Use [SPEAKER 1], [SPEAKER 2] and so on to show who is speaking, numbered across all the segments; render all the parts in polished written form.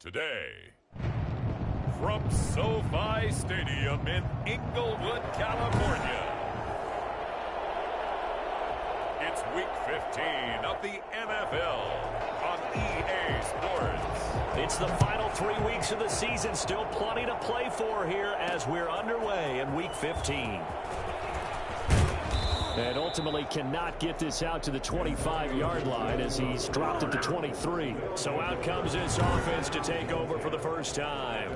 [SPEAKER 1] Today, from SoFi Stadium in Inglewood, California, it's Week 15 of the NFL on EA Sports.
[SPEAKER 2] It's the final 3 weeks of the season. Still plenty to play for here as we're underway in Week 15. And ultimately cannot get this out to the 25-yard line as he's dropped it to 23. So out comes this offense to take over for the first time.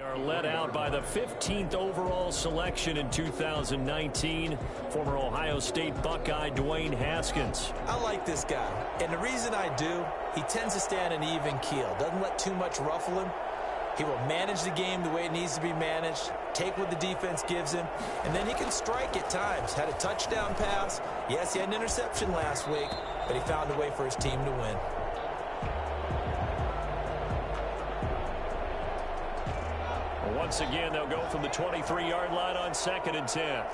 [SPEAKER 2] Are led out by the 15th overall selection in 2019, former Ohio State Buckeye Dwayne Haskins.
[SPEAKER 3] I like this guy, and the reason I do, he tends to stand an even keel, doesn't let too much ruffle him. He will manage the game the way it needs to be managed, take what the defense gives him, and then he can strike at times. Had a touchdown pass. Yes, he had an interception last week, but he found a way for his team to win.
[SPEAKER 2] Once again, they'll go from the 23-yard line on 2nd and 10.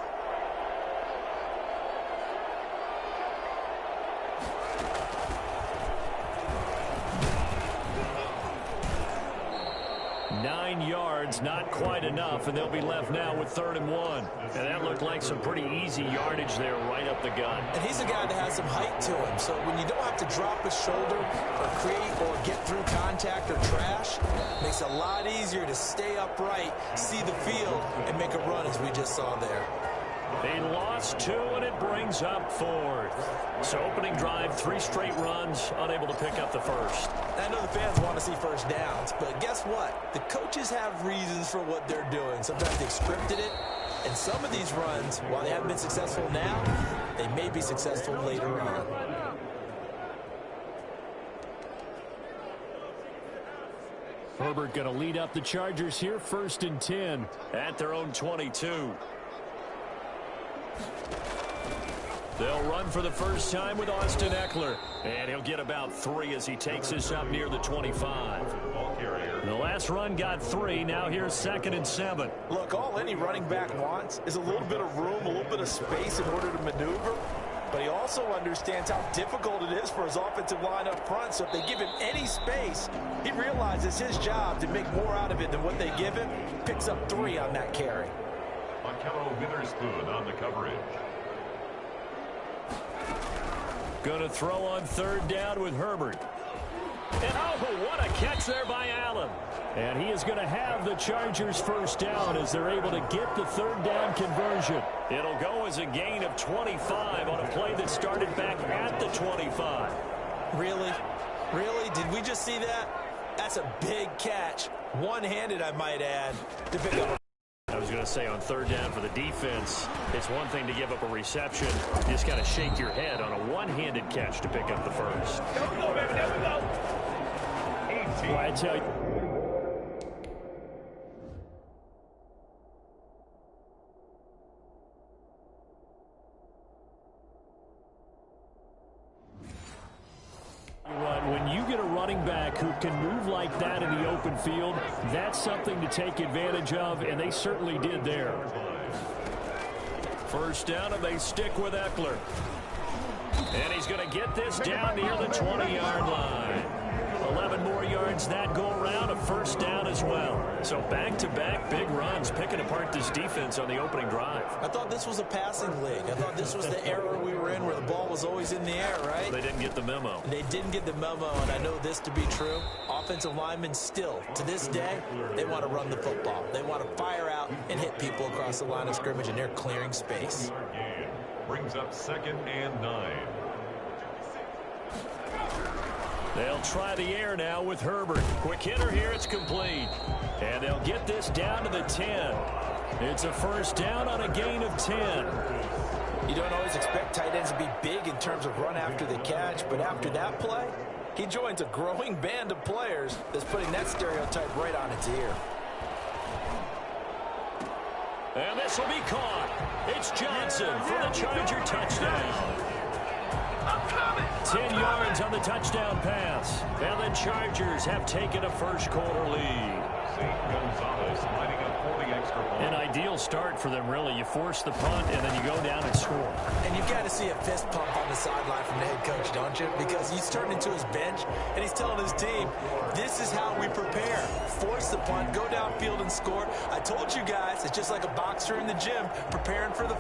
[SPEAKER 2] Nine yards, not quite enough, and they'll be left now with 3rd and 1. And that looked like some pretty easy yardage there right up the gun.
[SPEAKER 3] And he's a guy that has some height to him, so when you don't have to drop his shoulder or create or get through contact or trash, it makes it a lot easier to stay upright, see the field, and make a run as we just saw there.
[SPEAKER 2] They lost 2, and it brings up 4th. So opening drive, 3 straight runs, unable to pick up the first.
[SPEAKER 3] I know the fans want to see first downs, but guess what? The coaches have reasons for what they're doing. Sometimes they've scripted it, and some of these runs, while they haven't been successful now, they may be successful later on.
[SPEAKER 2] Herbert going to lead up the Chargers here, 1st and 10 at their own 22. They'll run for the first time with Austin Eckler. And he'll get about 3 as he takes this up near the 25. The last run got 3. Now here's 2nd and 7.
[SPEAKER 3] Look, all any running back wants is a little bit of room, a little bit of space in order to maneuver. But he also understands how difficult it is for his offensive line up front. So if they give him any space, he realizes his job to make more out of it than what they give him. Picks up 3 on that carry.
[SPEAKER 1] Markello Witherspoon on the coverage.
[SPEAKER 2] Going to throw on 3rd down with Herbert. And oh, what a catch there by Allen. And he is going to have the Chargers first down as they're able to get the 3rd down conversion. It'll go as a gain of 25 on a play that started back at the 25.
[SPEAKER 3] Really? Really? Did we just see that? That's a big catch. One-handed, I might add, to pick up.
[SPEAKER 2] I was going to say on 3rd down for the defense, it's one thing to give up a reception. You just got to shake your head on a one-handed catch to pick up the first.
[SPEAKER 1] There we go, baby, there we go. 18.
[SPEAKER 2] Well, I tell you. When you get a running back who can move like that in the open field, that's something to take advantage of, and they certainly did there. First down, and they stick with Eckler. And he's going to get this down near the 20-yard line. 11 more yards that go around, a first down as well. So back-to-back big runs, picking apart this defense on the opening drive.
[SPEAKER 3] I thought this was a passing league. I thought this was the era we were in where the ball was always in the air, right?
[SPEAKER 2] They didn't get the memo.
[SPEAKER 3] They didn't get the memo, and I know this to be true. Offensive linemen still, to this day, they want to run the football. They want to fire out and hit people across the line of scrimmage, and they're clearing space.
[SPEAKER 1] Brings up 2nd and 9.
[SPEAKER 2] They'll try the air now with Herbert. Quick hitter here, it's complete. And they'll get this down to the 10. It's a first down on a gain of 10.
[SPEAKER 3] You don't always expect tight ends to be big in terms of run after the catch, but after that play, he joins a growing band of players that's putting that stereotype right on its ear.
[SPEAKER 2] And this will be caught. It's Johnson for the Charger touchdown. 10 yards on the touchdown pass. And the Chargers have taken a first-quarter lead.
[SPEAKER 1] Gonzalez lining up for the extra point.
[SPEAKER 2] An ideal start for them, really. You force the punt, and then you go down and score.
[SPEAKER 3] And you've got to see a fist pump on the sideline from the head coach, don't you? Because he's turning to his bench, and he's telling his team, this is how we prepare. Force the punt, go downfield and score. I told you guys, it's just like a boxer in the gym preparing for the...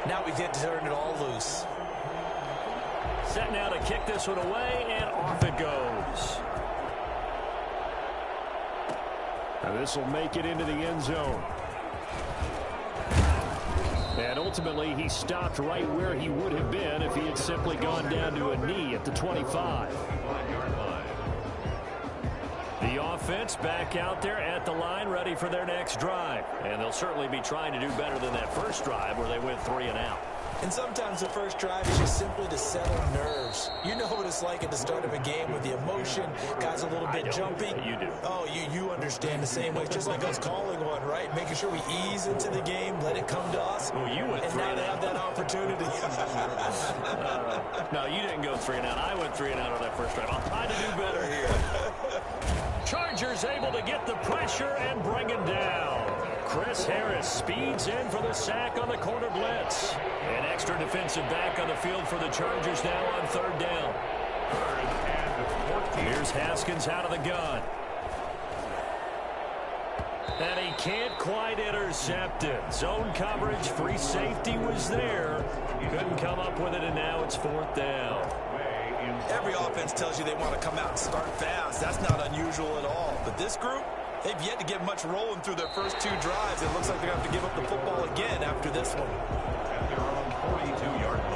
[SPEAKER 3] Now we get to turn it all loose.
[SPEAKER 2] Set now to kick this one away, and off it goes. Now this will make it into the end zone. And ultimately, he stopped right where he would have been if he had simply gone down to a knee at the 25. The offense back out there at the line, ready for their next drive. And they'll certainly be trying to do better than that first drive where they went 3 and out.
[SPEAKER 3] And sometimes the first drive is just simply to settle nerves. You know what it's like at the start of a game with the emotion, guys a little bit jumpy.
[SPEAKER 2] You do.
[SPEAKER 3] Oh, you understand the same way. It's just like us calling one, right? Making sure we ease into the game, let it come to us.
[SPEAKER 2] Well, you went
[SPEAKER 3] and
[SPEAKER 2] 3
[SPEAKER 3] now
[SPEAKER 2] and
[SPEAKER 3] they
[SPEAKER 2] out.
[SPEAKER 3] have that opportunity.
[SPEAKER 2] No, you didn't go 3 and out. I went 3 and out on that first drive. I'll try to do better here. Chargers able to get the pressure and bring it down. Chris Harris speeds in for the sack on the corner blitz. An extra defensive back on the field for the Chargers now on 3rd down. Here's Haskins out of the gun. And he can't quite intercept it. Zone coverage, free safety was there. Couldn't come up with it, and now it's 4th down.
[SPEAKER 3] Every offense tells you they want to come out and start fast. That's not unusual at all. But this group, they've yet to get much rolling through their first 2 drives. It looks like they're going to have to give up the football again after this one.
[SPEAKER 1] At their own 42-yard line.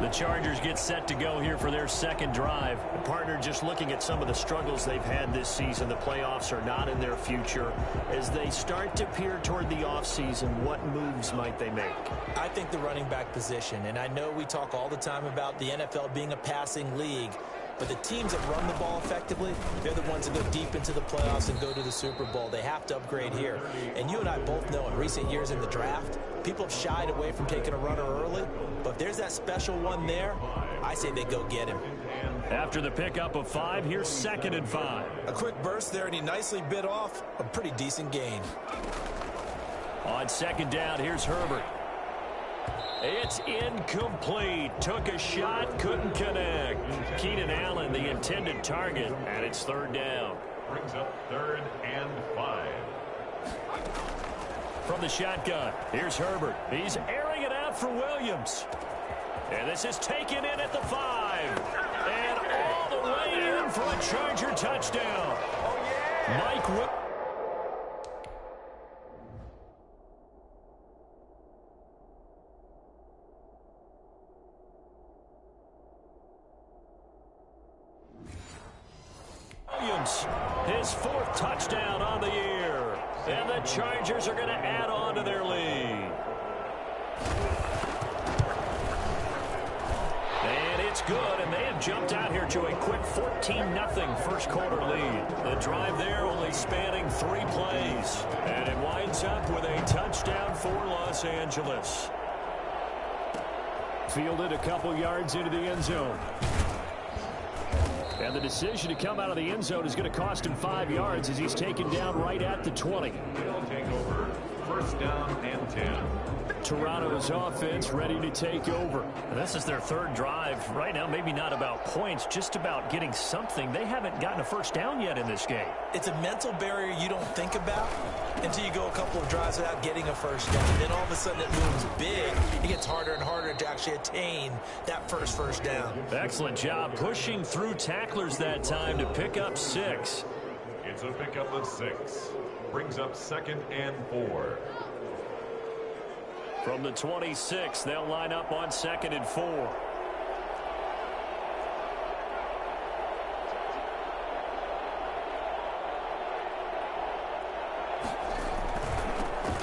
[SPEAKER 2] The Chargers get set to go here for their 2nd drive. The partner, just looking at some of the struggles they've had this season, the playoffs are not in their future. As they start to peer toward the offseason, what moves might they make?
[SPEAKER 3] I think the running back position, and I know we talk all the time about the NFL being a passing league, but the teams that run the ball effectively, they're the ones that go deep into the playoffs and go to the Super Bowl. They have to upgrade here. And you and I both know in recent years in the draft, people have shied away from taking a runner early, but if there's that special one there, I say they go get him.
[SPEAKER 2] After the pickup of 5, here's 2nd and 5.
[SPEAKER 3] A quick burst there, and he nicely bit off a pretty decent gain.
[SPEAKER 2] On 2nd down, here's Herbert. It's incomplete. Took a shot, couldn't connect. Keenan Allen, the intended target, and it's 3rd down.
[SPEAKER 1] Brings up 3rd and 5.
[SPEAKER 2] From the shotgun, here's Herbert. He's airing it out for Williams. And this is taken in at the 5. And all the way in for a Charger touchdown. Mike Williams His 4th touchdown on the year. And the Chargers are going to add on to their lead. And it's good, and they have jumped out here to a quick 14-0 first quarter lead. The drive there only spanning 3 plays. And it winds up with a touchdown for Los Angeles. Fielded a couple yards into the end zone. And the decision to come out of the end zone is going to cost him 5 yards as he's taken down right at the 20.
[SPEAKER 1] They'll take over. First down and 10.
[SPEAKER 2] Toronto's offense ready to take over. And this is their 3rd drive. Right now, maybe not about points, just about getting something. They haven't gotten a first down yet in this game.
[SPEAKER 3] It's a mental barrier you don't think about until you go a couple of drives without getting a first down. Then all of a sudden it looms big. It gets harder and harder to actually attain that first down.
[SPEAKER 2] Excellent job pushing through tacklers that time to pick up 6.
[SPEAKER 1] It's a pickup of 6. Brings up 2nd and 4.
[SPEAKER 2] From the 26, they'll line up on 2nd and 4.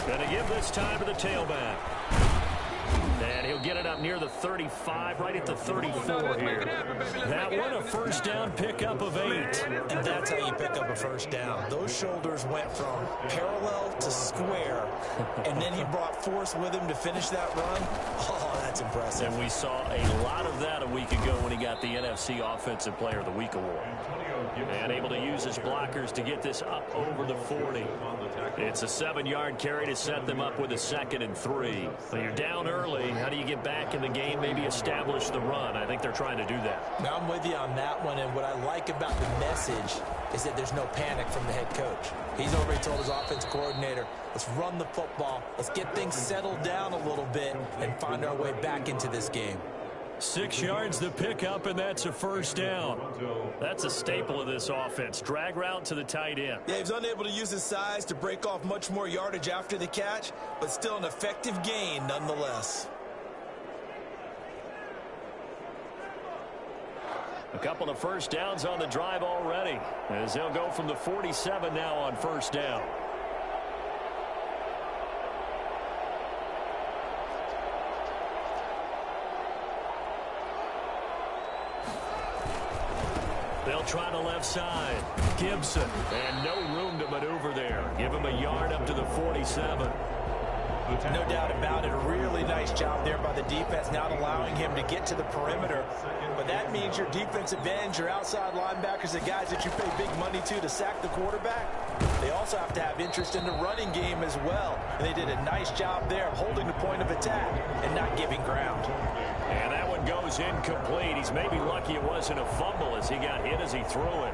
[SPEAKER 2] Going to give this time to the tailback. And he'll get it up near the 35, right at the 34 here. That one a first down pickup of 8.
[SPEAKER 3] And that's how you pick up a first down. Those shoulders went from parallel to square, and then he brought force with him to finish that run. Oh, that's impressive.
[SPEAKER 2] And we saw a lot of that a week ago when he got the NFC Offensive Player of the Week award. And able to use his blockers to get this up over the 40. It's a 7-yard carry to set them up with a 2nd and 3. So you're down early. How do you get back in the game, maybe establish the run? I think they're trying to do that.
[SPEAKER 3] Now I'm with you on that one, and what I like about the message is that there's no panic from the head coach. He's already told his offensive coordinator, let's run the football, let's get things settled down a little bit and find our way back into this game.
[SPEAKER 2] 6 yards the pickup, and that's a first down. That's a staple of this offense. Drag route to the tight end.
[SPEAKER 3] Yeah, he's unable to use his size to break off much more yardage after the catch, but still an effective gain nonetheless.
[SPEAKER 2] A couple of first downs on the drive already, as they'll go from the 47 now on first down. They'll try the left side. Gibson. And no room to maneuver there. Give him a yard up to the 47.
[SPEAKER 3] No doubt about it. A really nice job there by the defense, not allowing him to get to the perimeter. But that means your defensive ends, your outside linebackers, the guys that you pay big money to sack the quarterback, they also have to have interest in the running game as well. And they did a nice job there of holding the point of attack and not giving ground.
[SPEAKER 2] And that one goes incomplete. He's maybe lucky it wasn't a fumble as he got hit as he threw it.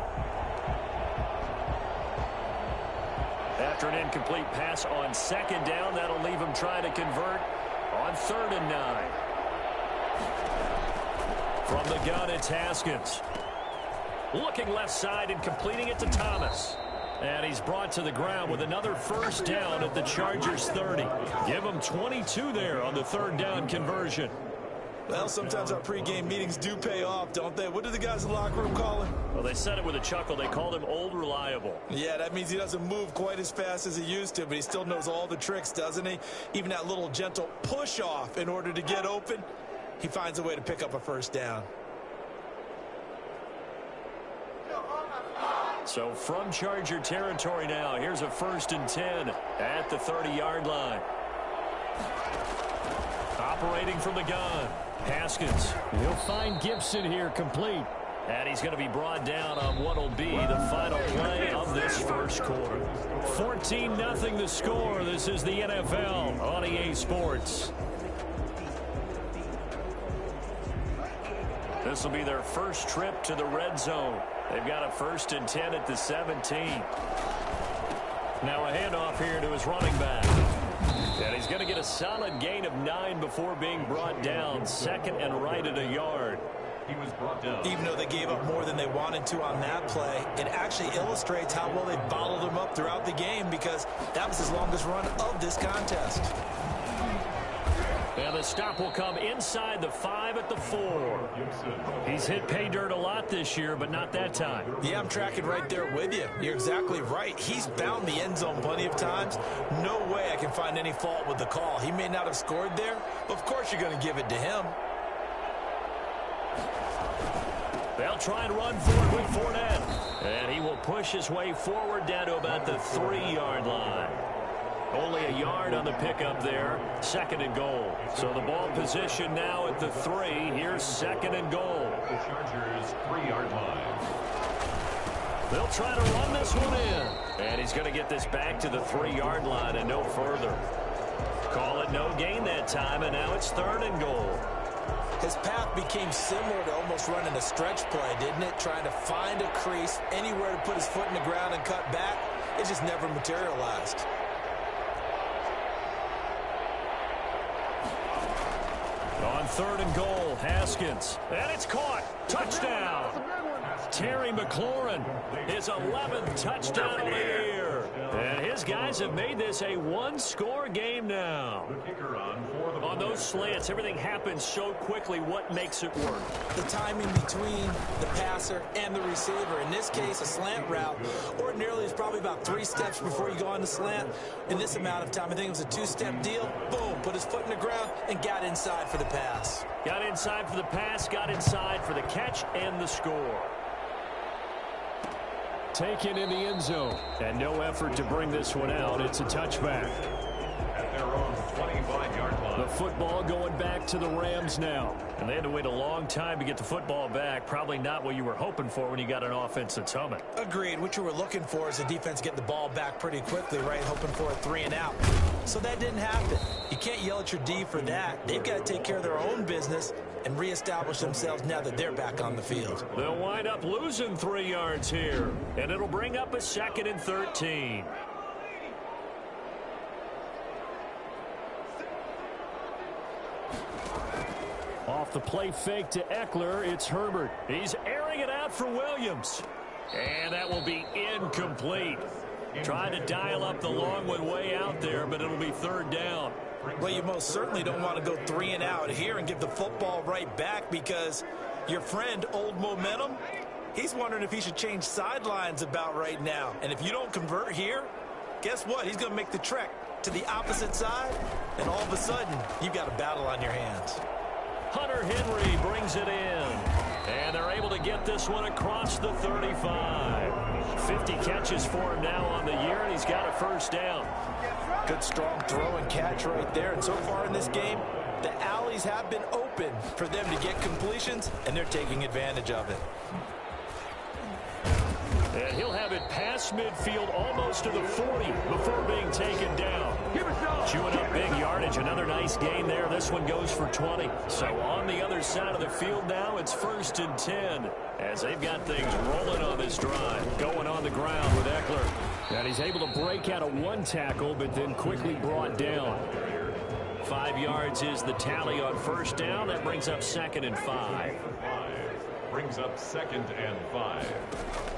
[SPEAKER 2] After an incomplete pass on 2nd down, that'll leave him trying to convert on 3rd and 9. From the gun, it's Haskins. Looking left side and completing it to Thomas. And he's brought to the ground with another first down at the Chargers 30. Give him 22 there on the 3rd down conversion.
[SPEAKER 3] Well, sometimes our pregame meetings do pay off, don't they? What do the guys in the locker room call him?
[SPEAKER 2] Well, they said it with a chuckle. They called him Old Reliable.
[SPEAKER 3] Yeah, that means he doesn't move quite as fast as he used to, but he still knows all the tricks, doesn't he? Even that little gentle push-off in order to get open, he finds a way to pick up a first down.
[SPEAKER 2] So from Charger territory now, here's a 1st and 10 at the 30-yard line. Operating from the gun. Haskins. He'll find Gibson here complete. And he's going to be brought down on what will be the final play of this first quarter. 14-0 the score. This is the NFL on EA Sports. This will be their first trip to the red zone. They've got a 1st and 10 at the 17. Now a handoff here to his running back. And he's going to get a solid gain of 9 before being brought down. 2nd and right at a yard.
[SPEAKER 1] He was brought down.
[SPEAKER 3] Even though they gave up more than they wanted to on that play, it actually illustrates how well they bottled him up throughout the game because that was his longest run of this contest.
[SPEAKER 2] And the stop will come inside the 5 at the 4. He's hit pay dirt a lot this year, but not that time.
[SPEAKER 3] Yeah, I'm tracking right there with you. You're exactly right. He's found the end zone plenty of times. No way I can find any fault with the call. He may not have scored there, but of course you're going to give it to him.
[SPEAKER 2] They'll try and run for it with Fournette. And he will push his way forward down to about the 3-yard line. Only a yard on the pickup there. 2nd and goal. So the ball position now at the 3. Here's 2nd and goal.
[SPEAKER 1] The Chargers' 3-yard line.
[SPEAKER 2] They'll try to run this one in. And he's going to get this back to the 3-yard line and no further. Call it no gain that time, and now it's 3rd and goal.
[SPEAKER 3] His path became similar to almost running a stretch play, didn't it? Trying to find a crease, anywhere to put his foot in the ground and cut back. It just never materialized.
[SPEAKER 2] On 3rd and goal, Haskins. And it's caught. Touchdown. Terry McLaurin, his 11th touchdown of the year. And his guys have made this a one-score game now. On those slants, everything happens so quickly. What makes it work?
[SPEAKER 3] The timing between the passer and the receiver. In this case, a slant route ordinarily is probably about 3 steps before you go on the slant. In this amount of time, I think it was a 2-step deal. Boom, put his foot in the ground and got inside for the pass.
[SPEAKER 2] Got inside for the pass, got inside for the catch and the score. Taken in the end zone. And no effort to bring this one out. It's a touchback.
[SPEAKER 1] At their own 25-yard line.
[SPEAKER 2] The football going back to the Rams now. And they had to wait a long time to get the football back. Probably not what you were hoping for when you got an offense that's humming.
[SPEAKER 3] Agreed. What you were looking for is the defense get the ball back pretty quickly, right? Hoping for a 3 and out. So that didn't happen. You can't yell at your D for that. They've got to take care of their own business and reestablish themselves now that they're back on the field.
[SPEAKER 2] They'll wind up losing 3 yards here. And it'll bring up a 2nd and 13. Off the play fake to Eckler, it's Herbert. He's airing it out for Williams. And that will be incomplete. Trying to dial up the long one way out there, but it'll be 3rd down.
[SPEAKER 3] Well, you most certainly don't want to go 3 and out here and give the football right back because your friend, Old Momentum, he's wondering if he should change sidelines about right now. And if you don't convert here, guess what? He's going to make the trek to the opposite side, and all of a sudden, you've got a battle on your hands.
[SPEAKER 2] Hunter Henry brings it in. And they're able to get this one across the 35. 50 catches for him now on the year, and he's got a 1st down.
[SPEAKER 3] Good strong throw and catch right there. And so far in this game, the alleys have been open for them to get completions, and they're taking advantage of it.
[SPEAKER 2] And he'll have it past midfield almost to the 40 before being taken down. Chewing up big yardage. Another nice gain there. This one goes for 20. So on the other side of the field now, it's 1st and 10 as they've got things rolling on this drive. Going on the ground with Eckler. And he's able to break out of 1 tackle, but then quickly brought down. 5 yards is the tally on 1st down. That brings up 2nd and 5.
[SPEAKER 1] Brings up 2nd and 5.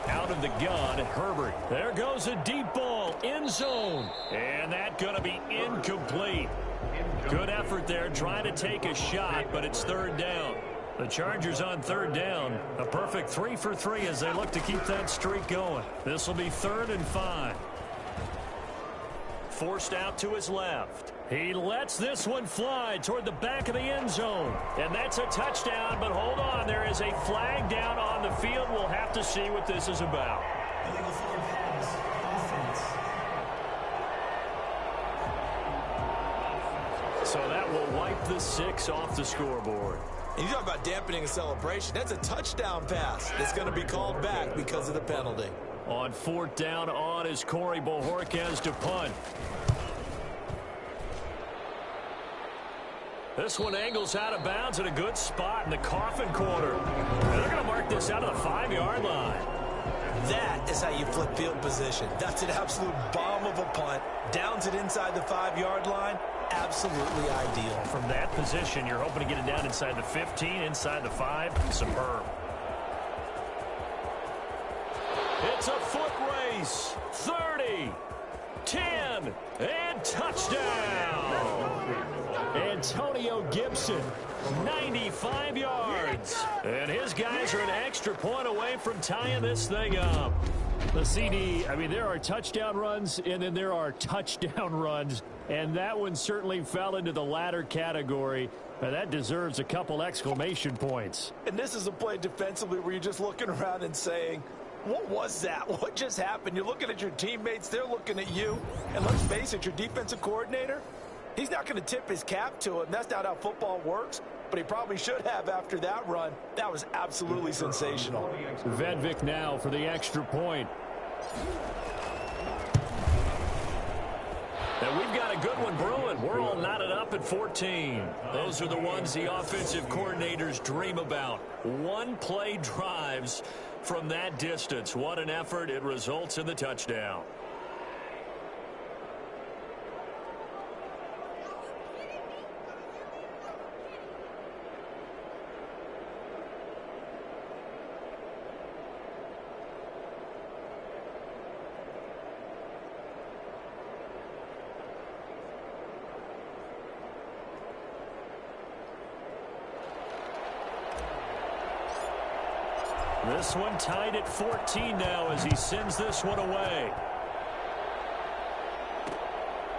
[SPEAKER 2] Out of the gun, Herbert. There goes a deep ball, end zone. And that's going to be incomplete. Good effort there, trying to take a shot, but it's 3rd down. The Chargers on 3rd down. A perfect 3 for 3 as they look to keep that streak going. This will be 3rd and 5. Forced out to his left. He lets this one fly toward the back of the end zone. And that's a touchdown, but hold on. There is a flag down on the field. We'll have to see what this is about. So that will wipe the 6 off the scoreboard.
[SPEAKER 3] And you talk about dampening a celebration. That's a touchdown pass that's going to be called back because of the penalty.
[SPEAKER 2] On 4th down on is Corey Bojorquez to punt. This one angles out of bounds at a good spot in the coffin corner. And they're going to mark this out of the 5-yard line.
[SPEAKER 3] That is how you flip field position. That's an absolute bomb of a punt. Downs it inside the 5-yard line. Absolutely ideal.
[SPEAKER 2] From that position, you're hoping to get it down inside the 15, inside the 5. Superb. It's a foot race. 30, 10, and touchdown. Antonio Gibson, 95 yards. And his guys are an extra point away from tying this thing up. The CD, I mean, there are touchdown runs, and then there are touchdown runs. And that one certainly fell into the latter category. And that deserves a couple exclamation points.
[SPEAKER 3] And this is a play defensively where you're just looking around and saying, what was that? What just happened? You're looking at your teammates. They're looking at you. And let's face it, your defensive coordinator, he's not going to tip his cap to him. That's not how football works. But he probably should have after that run. That was absolutely sensational.
[SPEAKER 2] Vedvik now for the extra point. And we've got a good one brewing. We're all knotted up at 14. Those are the ones the offensive coordinators dream about. One-play drives from that distance. What an effort. It results in the touchdown. This one tied at 14 now as he sends this one away.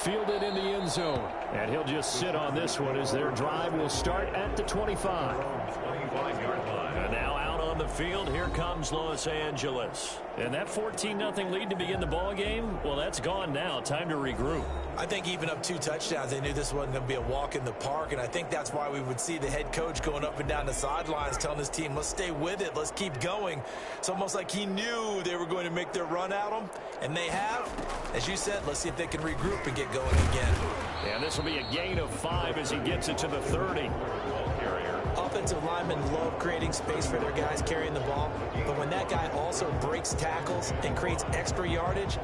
[SPEAKER 2] Fielded in the end zone. And he'll just sit on this one as their drive will start at the 25.
[SPEAKER 1] 25-yard line.
[SPEAKER 2] And now out on the field, here comes Los Angeles. And that 14-0 lead to begin the ball game, well, that's gone now. Time to regroup.
[SPEAKER 3] I think even up 2 touchdowns, they knew this wasn't going to be a walk in the park, and I think that's why we would see the head coach going up and down the sidelines telling his team, let's stay with it, let's keep going. It's almost like he knew they were going to make their run at him, and they have. As you said, let's see if they can regroup and get going again.
[SPEAKER 2] And this will be a gain of 5 as he gets it to the 30.
[SPEAKER 3] Offensive linemen love creating space for their guys carrying the ball, but when that guy also breaks tackles and creates extra yardage,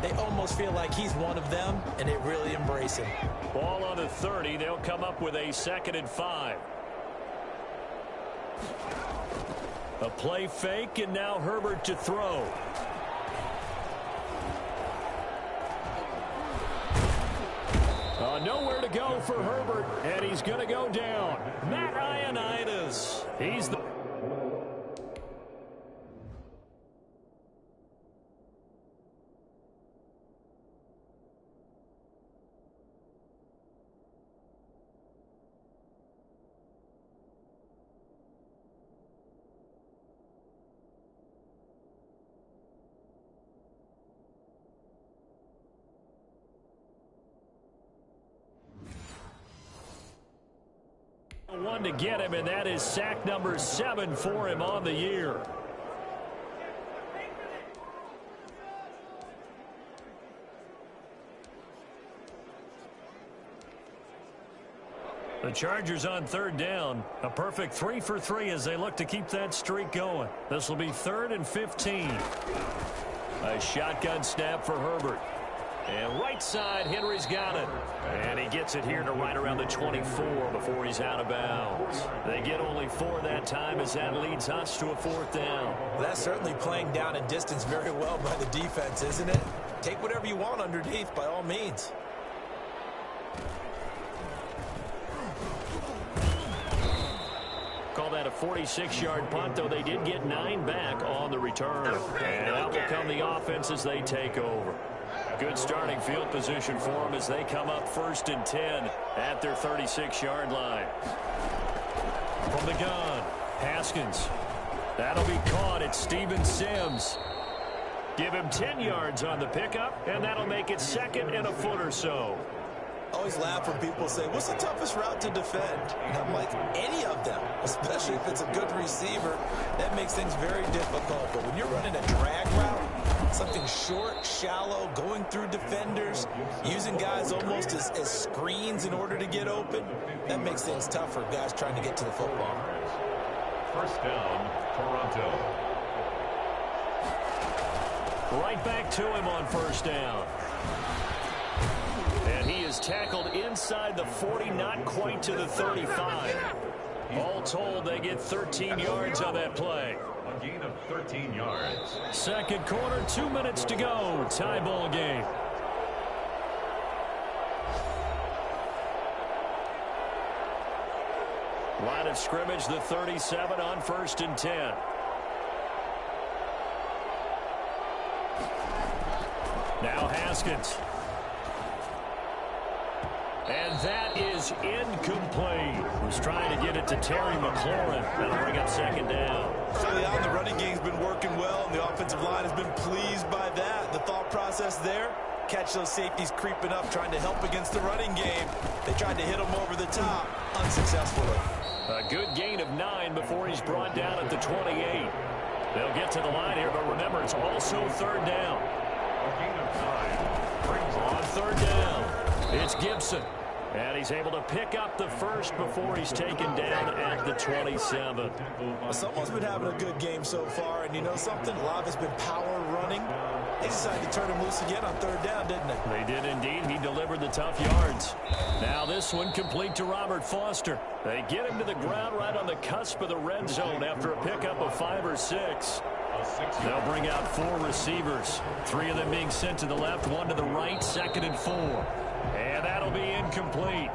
[SPEAKER 3] they almost feel like he's one of them, and they really embrace him.
[SPEAKER 2] Ball on the 30. They'll come up with a 2nd and 5. A play fake, and now Herbert to throw. Nowhere to go for Herbert, and he's going to go down. Matt Ioannidis. He's the... one to get him, and that is sack number 7 for him on the year. The Chargers on 3rd down. A perfect 3 for 3 as they look to keep that streak going. This will be 3rd and 15. A shotgun snap for Herbert. And right side, Henry's got it. And he gets it here to right around the 24 before he's out of bounds. They get only 4 that time as that leads us to a 4th down.
[SPEAKER 3] Well, that's certainly playing down in distance very well by the defense, isn't it? Take whatever you want underneath by all means.
[SPEAKER 2] Call that a 46-yard punt, though they did get 9 back on the return. And out will come the offense as they take over. Good starting field position for them as they come up 1st and 10 at their 36-yard line. From the gun, Haskins. That'll be caught at Steven Sims. Give him 10 yards on the pickup, and that'll make it 2nd and a foot or so.
[SPEAKER 3] I always laugh when people say, what's the toughest route to defend? And I'm like, any of them, especially if it's a good receiver. That makes things very difficult. But when you're running a drag route, something short, shallow, going through defenders, using guys almost as screens in order to get open, that makes things tough for guys trying to get to the football.
[SPEAKER 1] 1st down, Toronto.
[SPEAKER 2] Right back to him on 1st down. And he is tackled inside the 40, not quite to the 35. All told, they get 13 yards on that play.
[SPEAKER 1] A gain of 13 yards.
[SPEAKER 2] 2nd quarter, 2 minutes to go. Tie ball game. Line of scrimmage, the 37 on 1st and 10. Now Haskins. And that is incomplete. Was trying to get it to Terry McLaurin. That'll bring up 2nd down.
[SPEAKER 3] Early on, the running game's been working well, and the offensive line has been pleased by that. The thought process there, catch those safeties creeping up, trying to help against the running game. They tried to hit them over the top, unsuccessfully.
[SPEAKER 2] A good gain of 9 before he's brought down at the 28. They'll get to the line here, but remember, it's also 3rd down.
[SPEAKER 1] A gain of 9 brings
[SPEAKER 2] On
[SPEAKER 1] up
[SPEAKER 2] 3rd down, it's Gibson. And he's able to pick up the first before he's taken down at the 27.
[SPEAKER 3] Well, someone's been having a good game so far, and you know something? A lot of it's been power running. They decided to turn him loose again on 3rd down, didn't they?
[SPEAKER 2] They did indeed. He delivered the tough yards. Now this one complete to Robert Foster. They get him to the ground right on the cusp of the red zone after a pickup of 5 or 6. They'll bring out 4 receivers. 3 of them being sent to the left, 1 to the right, 2nd and 4. And that'll be incomplete.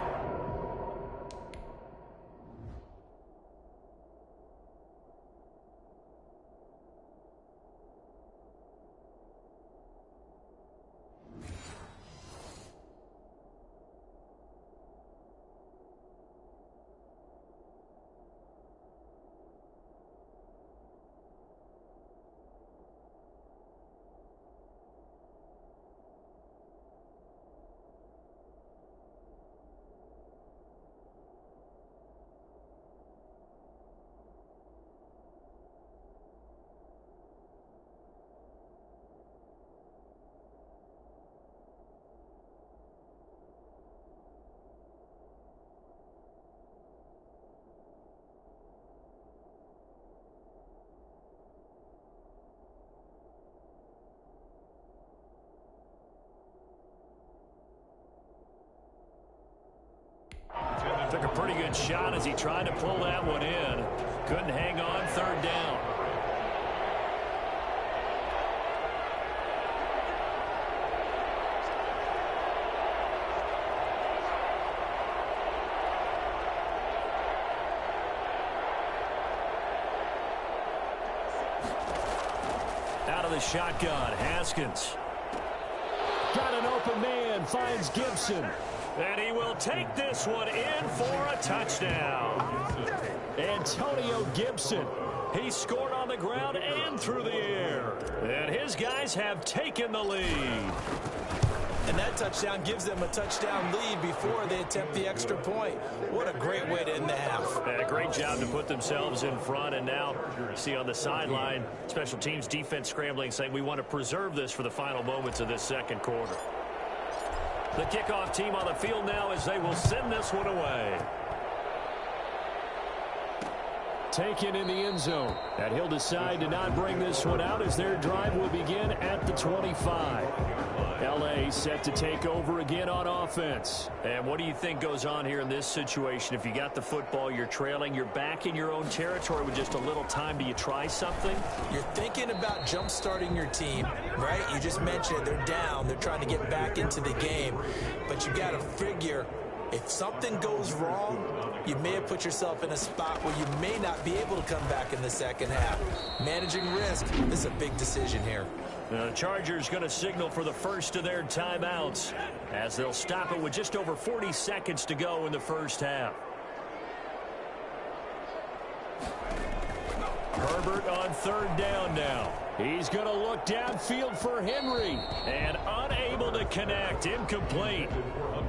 [SPEAKER 2] Took a pretty good shot as he tried to pull that one in. Couldn't hang on. 3rd down. Out of the shotgun, Haskins. Got an open man, finds Gibson. And he will take this one in for a touchdown. Antonio Gibson. He scored on the ground and through the air. And his guys have taken the lead.
[SPEAKER 3] And that touchdown gives them a touchdown lead before they attempt the extra point. What a great way to end the half.
[SPEAKER 2] And a great job to put themselves in front. And now, see on the sideline, special teams defense scrambling, saying we want to preserve this for the final moments of this 2nd quarter. The kickoff team on the field now as they will send this one away. Taken in the end zone. And he'll decide to not bring this one out as their drive will begin at the 25. L.A. set to take over again on offense. And what do you think goes on here in this situation? If you got the football, you're trailing, you're back in your own territory with just a little time. Do you try something?
[SPEAKER 3] You're thinking about jump-starting your team, right? You just mentioned they're down. They're trying to get back into the game. But you got to figure, if something goes wrong, you may have put yourself in a spot where you may not be able to come back in the 2nd half. Managing risk, this is a big decision here.
[SPEAKER 2] The Chargers going to signal for the first of their timeouts as they'll stop it with just over 40 seconds to go in the 1st half. Herbert on 3rd down now. He's going to look downfield for Henry and unable to connect. Incomplete.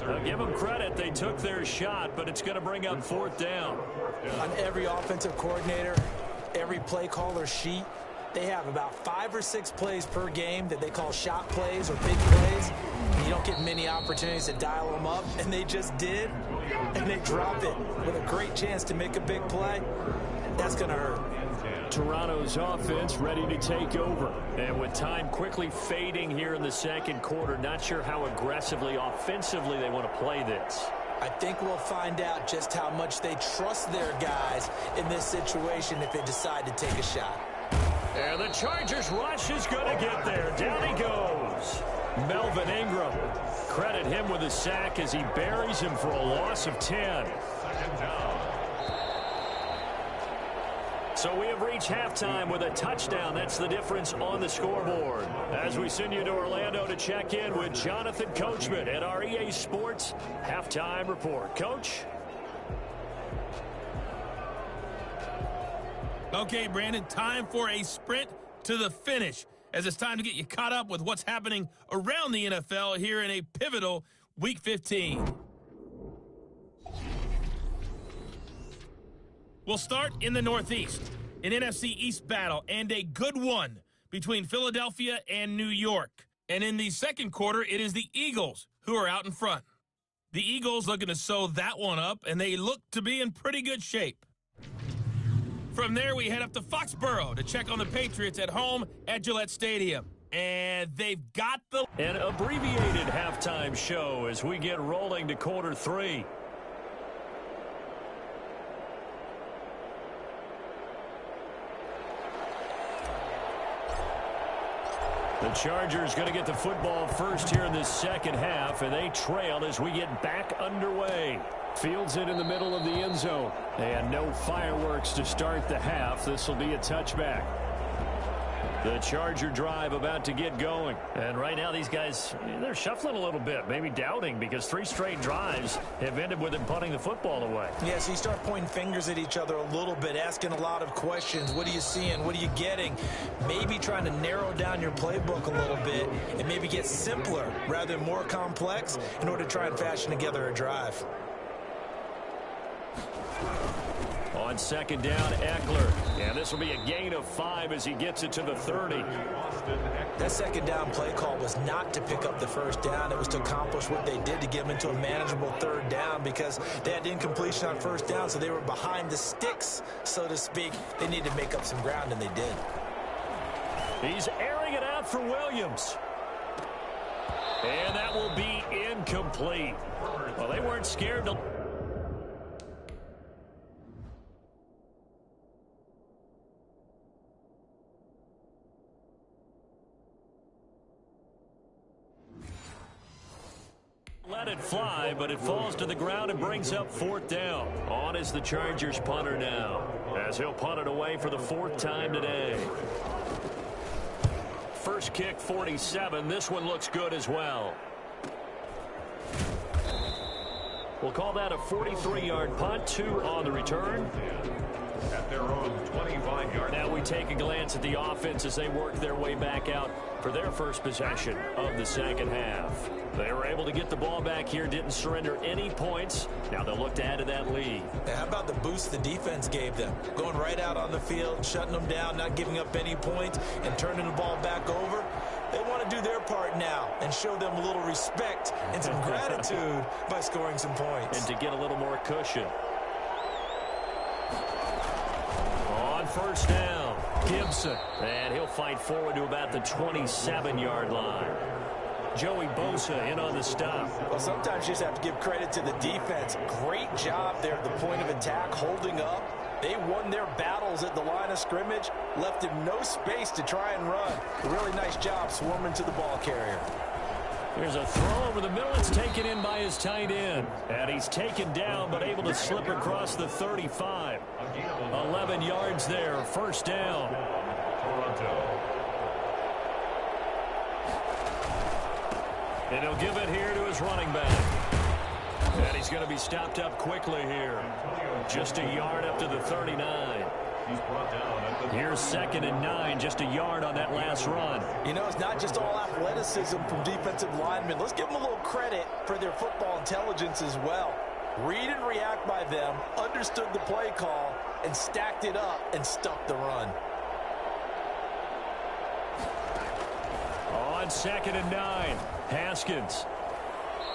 [SPEAKER 2] I'll give them credit. They took their shot, but it's going to bring up 4th down.
[SPEAKER 3] On every offensive coordinator, every play caller sheet, they have about 5 or 6 plays per game that they call shot plays or big plays. You don't get many opportunities to dial them up, and they just did, and they drop it with a great chance to make a big play. That's going to hurt.
[SPEAKER 2] Toronto's offense ready to take over. And with time quickly fading here in the 2nd quarter, not sure how aggressively, offensively they want to play this.
[SPEAKER 3] I think we'll find out just how much they trust their guys in this situation if they decide to take a shot.
[SPEAKER 2] And the Chargers rush is going to get there. Down he goes. Melvin Ingram. Credit him with a sack as he buries him for a loss of 10.
[SPEAKER 1] 2nd down.
[SPEAKER 2] So we have reached halftime with a touchdown. That's the difference on the scoreboard. As we send you to Orlando to check in with Jonathan Coachman at our EA Sports Halftime Report. Coach?
[SPEAKER 4] Okay, Brandon, time for a sprint to the finish, as it's time to get you caught up with what's happening around the NFL here in a pivotal Week 15. We'll start in the Northeast, an NFC East battle, and a good one between Philadelphia and New York. And in the second quarter, it is the Eagles who are out in front. The Eagles looking to sew that one up, and they look to be in pretty good shape. From there, we head up to Foxborough to check on the Patriots at home at Gillette Stadium. And they've got
[SPEAKER 2] an abbreviated halftime show as we get rolling to quarter 3. The Chargers going to get the football first here in this second half, and they trail as we get back underway. Fields it in the middle of the end zone. And no fireworks to start the half. This will be a touchback. The Charger drive about to get going. And right now these guys, they're shuffling a little bit, maybe doubting, because 3 straight drives have ended with them punting the football away.
[SPEAKER 3] Yeah, so you start pointing fingers at each other a little bit, asking a lot of questions. What are you seeing? What are you getting? Maybe trying to narrow down your playbook a little bit and maybe get simpler rather than more complex in order to try and fashion together a drive.
[SPEAKER 2] On second down, Eckler. And this will be a gain of 5 as he gets it to the 30.
[SPEAKER 3] That second down play call was not to pick up the first down. It was to accomplish what they did to get them into a manageable third down because they had incompletion on first down, so they were behind the sticks, so to speak. They needed to make up some ground, and they did.
[SPEAKER 2] He's airing it out for Williams. And that will be incomplete. Well, they weren't scared to... let it fly, but it falls to the ground and brings up 4th down. On is the Chargers punter now, as he'll punt it away for the 4th time today. First kick, 47. This one looks good as well. We'll call that a 43-yard punt, 2 on the return.
[SPEAKER 1] At their own 25-yard.
[SPEAKER 2] Now we take a glance at the offense as they work their way back out for their first possession of the second half. They were able to get the ball back here, didn't surrender any points. Now they'll look to add to that lead.
[SPEAKER 3] Now, how about the boost the defense gave them? Going right out on the field, shutting them down, not giving up any points, and turning the ball back over. They want to do their part now and show them a little respect and some gratitude by scoring some points.
[SPEAKER 2] And to get a little more cushion. On first down, Gibson. And he'll fight forward to about the 27-yard line. Joey Bosa in on the stop.
[SPEAKER 3] Well, sometimes you just have to give credit to the defense. Great job there at the point of attack, holding up. They won their battles at the line of scrimmage, left him no space to try and run. A really nice job swarming to the ball carrier.
[SPEAKER 2] Here's a throw over the middle. It's taken in by his tight end. And he's taken down, but able to slip across the 35. 11 yards there, first down.
[SPEAKER 1] Toronto.
[SPEAKER 2] And he'll give it here to his running back. And he's going to be stopped up quickly here. Just a yard up to the 39.
[SPEAKER 1] He's brought down at the...
[SPEAKER 2] Here's 2nd and 9, just a yard on that last run.
[SPEAKER 3] You know, it's not just all athleticism from defensive linemen. Let's give them a little credit for their football intelligence as well. Read and react by them, understood the play call, and stacked it up and stuck the run.
[SPEAKER 2] On 2nd and 9, Haskins.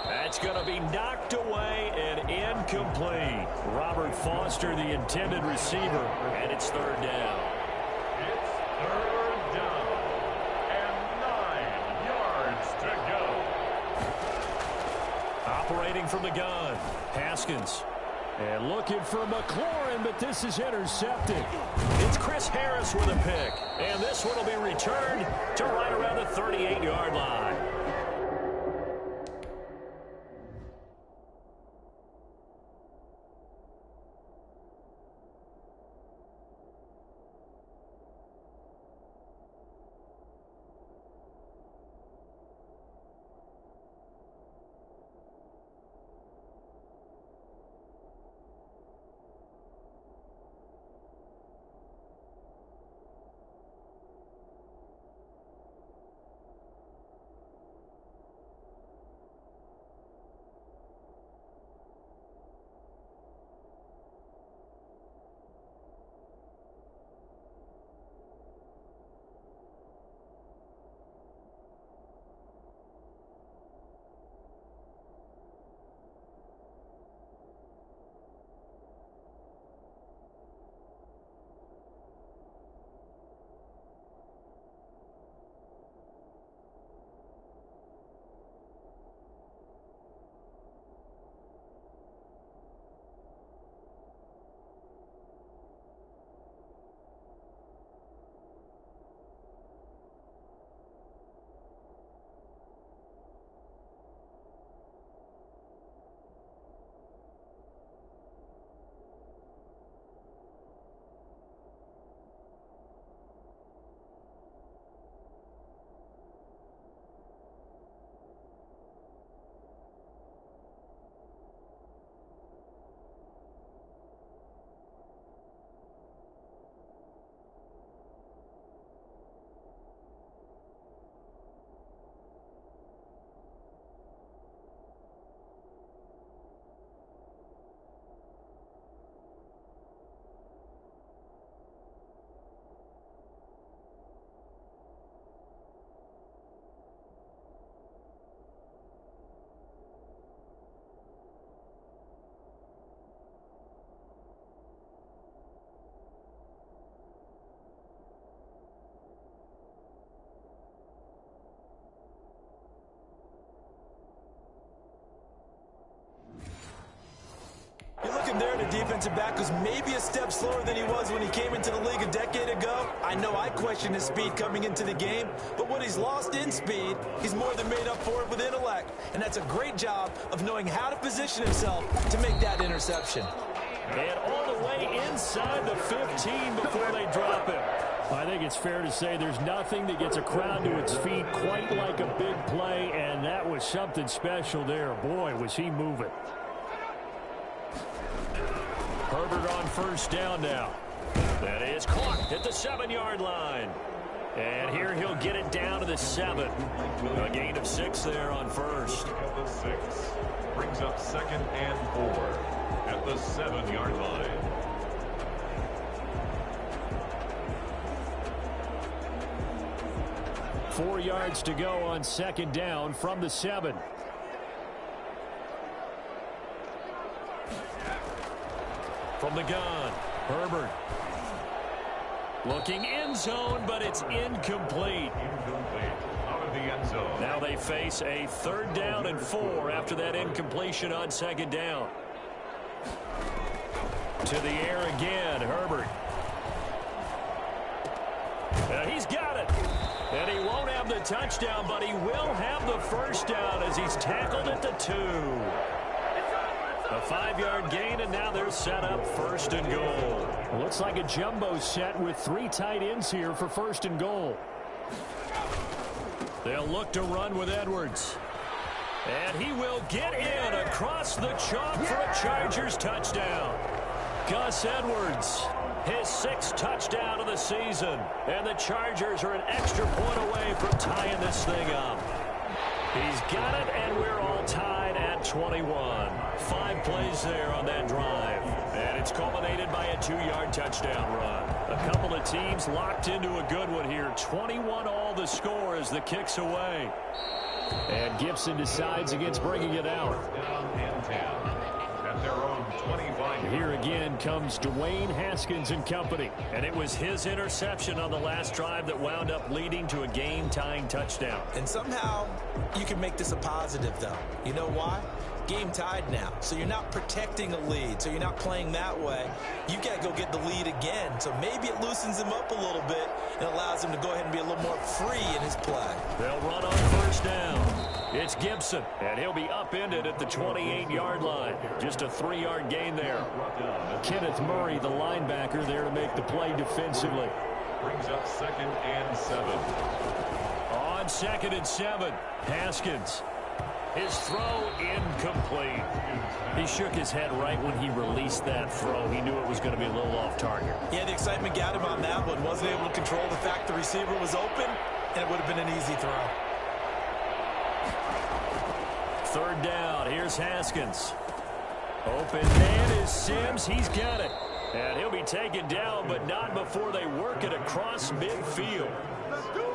[SPEAKER 2] That's going to be knocked away and incomplete. Robert Foster, the intended receiver, and it's 3rd down.
[SPEAKER 1] It's 3rd down and 9 yards to go.
[SPEAKER 2] Operating from the gun, Haskins. And looking for McLaurin, but this is intercepted. It's Chris Harris with a pick. And this one will be returned to right around the 38-yard line.
[SPEAKER 3] defensive back who's maybe a step slower than he was when he came into the league a decade ago. I know I questioned his speed coming into the game, but what he's lost in speed, he's more than made up for it with intellect. And that's a great job of knowing how to position himself to make that interception.
[SPEAKER 2] And all the way inside the 15 before they drop him. I think it's fair to say there's nothing that gets a crowd to its feet quite like a big play, and that was something special there. Boy, was he moving. Herbert on first down now. That is caught at the 7-yard line. And here he'll get it down to the 7. A gain of 6 there on first.
[SPEAKER 1] The 6 brings up 2nd and 4 at the 7-yard line.
[SPEAKER 2] Four yards to go on 2nd down from the 7. From the gun, Herbert. Looking end zone, but it's incomplete.
[SPEAKER 1] Out of the end zone.
[SPEAKER 2] Now they face a 3rd down and 4 after that incompletion on 2nd down. To the air again, Herbert. He's got it. And he won't have the touchdown, but he will have the first down as he's tackled at the 2. A 5-yard gain, and now they're set up 1st and goal. Looks like a jumbo set with 3 tight ends here for 1st and goal. They'll look to run with Edwards. And he will get in across the chalk for a Chargers touchdown. Gus Edwards, his 6th touchdown of the season. And the Chargers are an extra point away from tying this thing up. He's got it, and we're all tied at 21. 5 plays there on that drive. And it's culminated by a 2-yard touchdown run. A couple of teams locked into a good one here. 21 all the score as the kick's away. And Gibson decides against bringing it out.
[SPEAKER 1] Down and 10 at their own 25.
[SPEAKER 2] Here again comes Dwayne Haskins and company.
[SPEAKER 3] And it was his interception on the last drive that wound up leading to a game-tying touchdown. And somehow you can make this a positive, though. You know why? Game tied now, so you're not protecting a lead, so you're not playing that way. You've got to go get the lead again, so maybe it loosens him up a little bit and allows him to go ahead and be a little more free in his play.
[SPEAKER 2] They'll run on first down. It's Gibson, and he'll be upended at the 28-yard line. Just a 3-yard gain there. Kenneth Murray, the linebacker, there to make the play defensively.
[SPEAKER 1] Brings up 2nd and 7.
[SPEAKER 2] On 2nd and 7, Haskins. His throw incomplete. He shook his head right when he released that throw. He knew it was going to be a little off target.
[SPEAKER 3] Yeah, the excitement got him on that one. Wasn't able to control the fact the receiver was open, and it would have been an easy throw.
[SPEAKER 2] 3rd down. Here's Haskins. Open man is Sims. He's got it. And he'll be taken down, but not before they work it across midfield.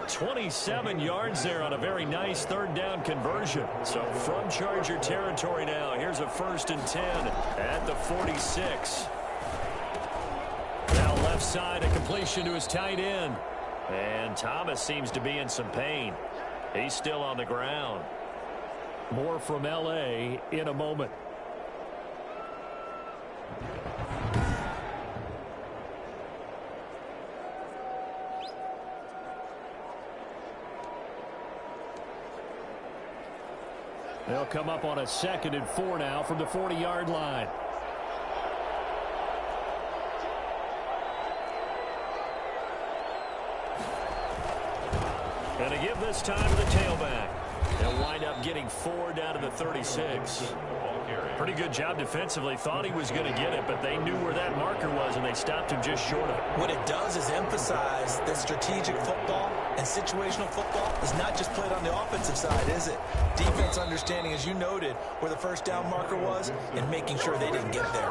[SPEAKER 2] 27 yards there on a very nice 3rd down conversion. So from Charger territory now, here's a 1st and 10 at the 46. Now left side, a completion to his tight end. And Thomas seems to be in some pain. He's still on the ground. More from L.A. in a moment. They'll come up on a 2nd and 4 now from the 40-yard line. And to give this time to the tailback. They'll wind up getting 4 down to the 36. Pretty good job defensively. Thought he was going to get it, but they knew where that marker was, and they stopped him just short of it.
[SPEAKER 3] What it does is emphasize that strategic football and situational football is not just played on the offensive side, is it? Defense understanding, as you noted, where the 1st down marker was and making sure they didn't get there.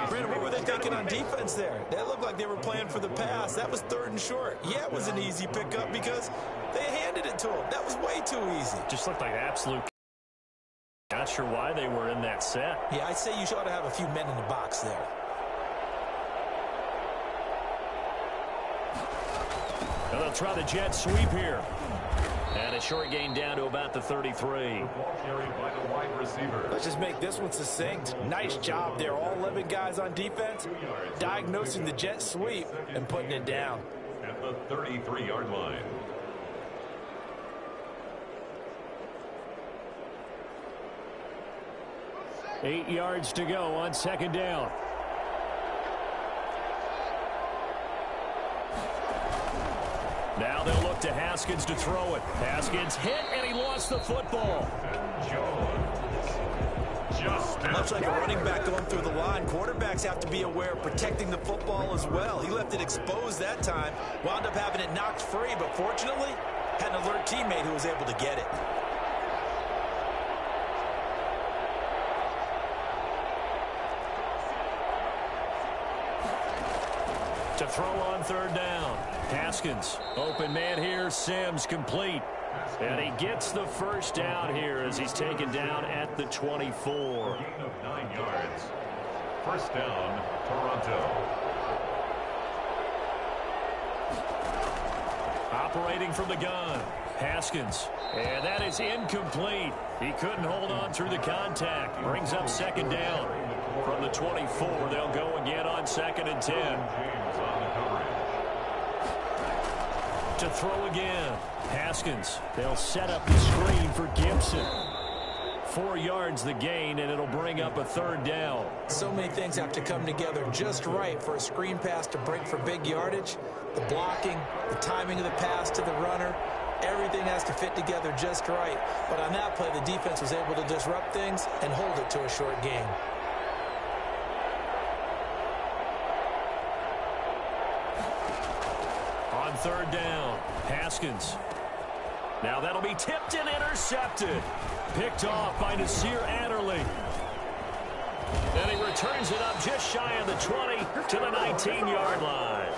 [SPEAKER 3] Brandon, what were they thinking on defense there? That looked like they were playing for the pass. That was 3rd and short. Yeah, it was an easy pickup because they handed it to him. That was way too easy.
[SPEAKER 2] Just looked like absolute. Not sure why they were in that set.
[SPEAKER 3] Yeah, I'd say you ought to have a few men in the box there.
[SPEAKER 2] And they'll try the jet sweep here. And a short gain down to about the 33.
[SPEAKER 1] Ball carried by the wide receiver.
[SPEAKER 3] Let's just make this one succinct. Nice job there. All 11 guys on defense, diagnosing the jet sweep and putting it down.
[SPEAKER 1] At the 33-yard line.
[SPEAKER 2] Eight yards to go on second down. Now they'll look to Haskins to throw it. Haskins hit, and he lost the football.
[SPEAKER 3] Much like a running back going through the line, quarterbacks have to be aware of protecting the football as well. He left it exposed that time, wound up having it knocked free, but fortunately, had an alert teammate who was able to get it.
[SPEAKER 2] To throw on third down. Haskins, open man here, Sims complete. And he gets the first down here as he's taken down at the 24.
[SPEAKER 1] Gain of 9 yards. First down, Toronto.
[SPEAKER 2] Operating from the gun. Haskins. And that is incomplete. He couldn't hold on through the contact. Brings up second down. From the 24, they'll go again on 2nd and 10.
[SPEAKER 1] James on the coverage.
[SPEAKER 2] To throw again. Haskins. They'll set up the screen for Gibson. 4 yards the gain, and it'll bring up a third down.
[SPEAKER 3] So many things have to come together just right for a screen pass to break for big yardage. The blocking, the timing of the pass to the runner, everything has to fit together just right. But on that play, the defense was able to disrupt things and hold it to a short gain.
[SPEAKER 2] On third down, Haskins. Now that'll be tipped and intercepted. Picked off by Nasir Adderley. And he returns it up just shy of the 20 to the 19-yard line.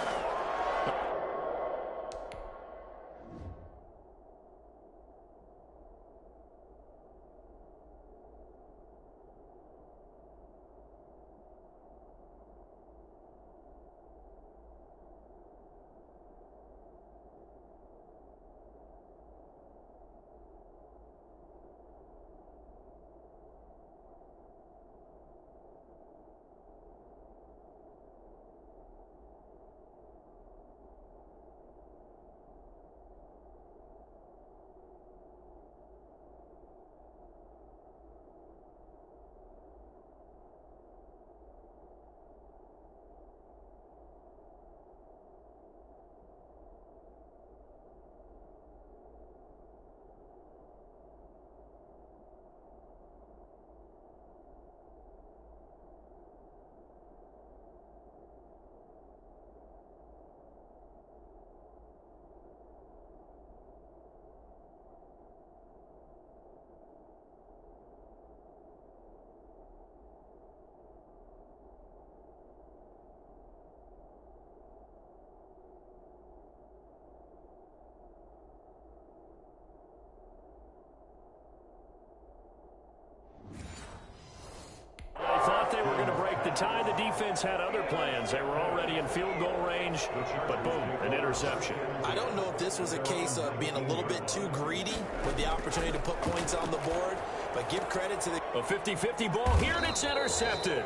[SPEAKER 2] They were going to break the tie. The defense had other plans. They were already in field goal range, but boom, an interception.
[SPEAKER 3] I don't know if this was a case of being a little bit too greedy with the opportunity to put points on the board, but give credit to the...
[SPEAKER 2] A 50-50 ball here, and it's intercepted.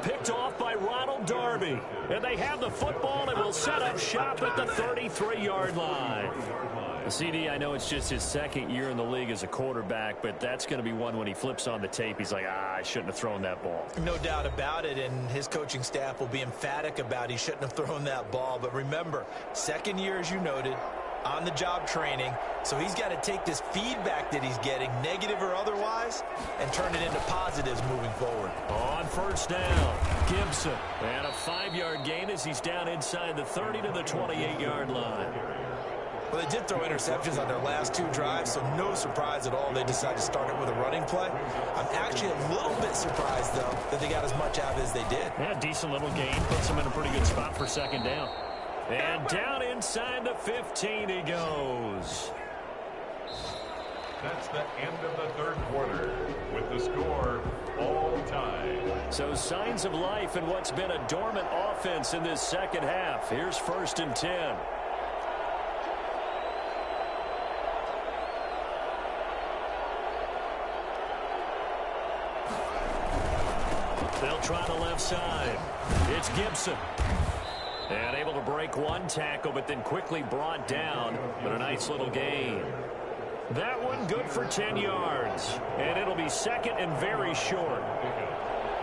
[SPEAKER 2] Picked off by Ronald Darby. And they have the football and will set up shop at the 33-yard line. CD, I know it's just his second year in the league as a quarterback, but that's going to be one when he flips on the tape. He's like, I shouldn't have thrown that ball.
[SPEAKER 3] No doubt about it, and his coaching staff will be emphatic about he shouldn't have thrown that ball. But remember, second year, as you noted, on-the-job training, so he's got to take this feedback that he's getting, negative or otherwise, and turn it into positives moving forward.
[SPEAKER 2] On first down, Gibson. And a 5-yard gain as he's down inside the 30 to the 28-yard line.
[SPEAKER 3] Well, they did throw interceptions on their last 2 drives, so no surprise at all they decided to start it with a running play. I'm actually a little bit surprised, though, that they got as much out as they did.
[SPEAKER 2] Yeah, decent little gain. Puts them in a pretty good spot for second down. And down inside the 15 he goes.
[SPEAKER 1] That's the end of the third quarter with the score all tied.
[SPEAKER 2] So signs of life in what's been a dormant offense in this second half. Here's 1st and 10. try the left side. It's Gibson. And able to break one tackle, but then quickly brought down. But a nice little gain. That one good for 10 yards. And it'll be second and very short.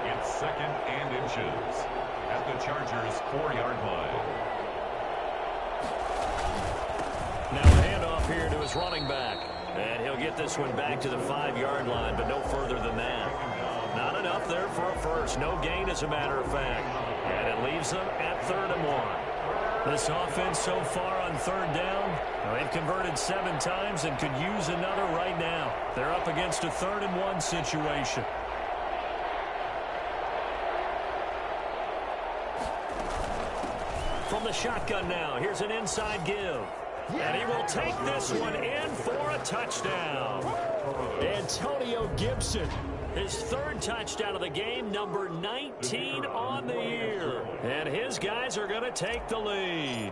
[SPEAKER 1] It's second and inches at the Chargers' 4-yard line.
[SPEAKER 2] Now a handoff here to his running back. And he'll get this one back to the 5-yard line, but no further than that. Not enough there for a first. No gain, as a matter of fact. And it leaves them at 3rd and 1. This offense so far on 3rd down, they've converted 7 times and could use another right now. They're up against a 3rd and 1 situation. From the shotgun now, here's an inside give. And he will take this one in for a touchdown. Antonio Gibson, his 3rd touchdown of the game, number 19 on the year. And his guys are going to take the lead.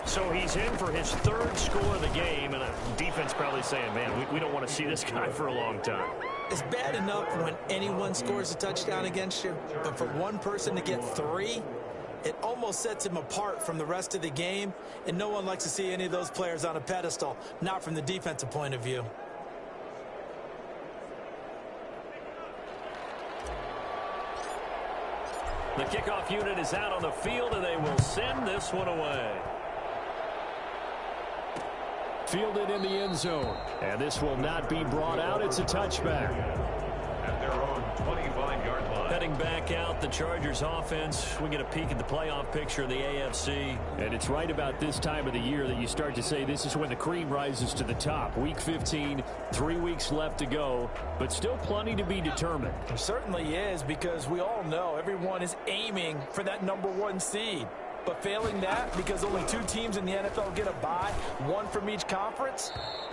[SPEAKER 2] So he's in for his 3rd score of the game, and a defense probably saying, man, we don't want to see this guy for a long time.
[SPEAKER 3] It's bad enough when anyone scores a touchdown against you, but for one person to get 3, it almost sets him apart from the rest of the game, and no one likes to see any of those players on a pedestal, not from the defensive point of view.
[SPEAKER 2] The kickoff unit is out on the field, and they will send this one away. Fielded in the end zone, and this will not be brought out. It's a touchback.
[SPEAKER 1] At their own 25-yard line.
[SPEAKER 2] Heading back out, the Chargers offense. We get a peek at the playoff picture of the AFC.
[SPEAKER 5] And it's right about this time of the year that you start to say this is when the cream rises to the top. Week 15, 3 weeks left to go, but still plenty to be determined.
[SPEAKER 6] There certainly is, because we all know everyone is aiming for that #1 seed. But failing that, because only 2 teams in the NFL get a bye, 1 from each conference,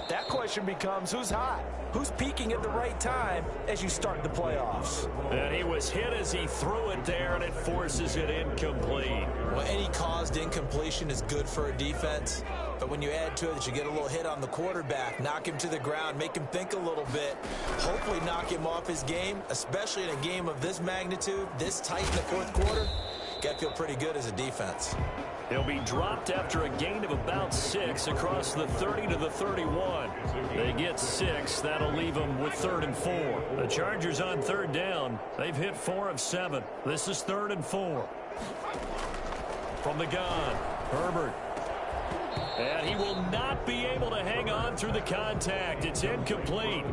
[SPEAKER 6] that question becomes who's hot? Who's peaking at the right time as you start the playoffs?
[SPEAKER 2] And he was hit as he threw it there, and it forces it incomplete.
[SPEAKER 3] Well, any caused incompletion is good for a defense. But when you add to it that you get a little hit on the quarterback, knock him to the ground, make him think a little bit, hopefully knock him off his game, especially in a game of this magnitude, this tight in the 4th quarter, got to feel pretty good as a defense.
[SPEAKER 2] He'll be dropped after a gain of about 6 across the 30 to the 31. They get 6. That'll leave them with 3rd and 4. The Chargers on 3rd down. They've hit 4 of 7. This is 3rd and 4. From the gun, Herbert. And he will not be able to hang on through the contact. It's incomplete.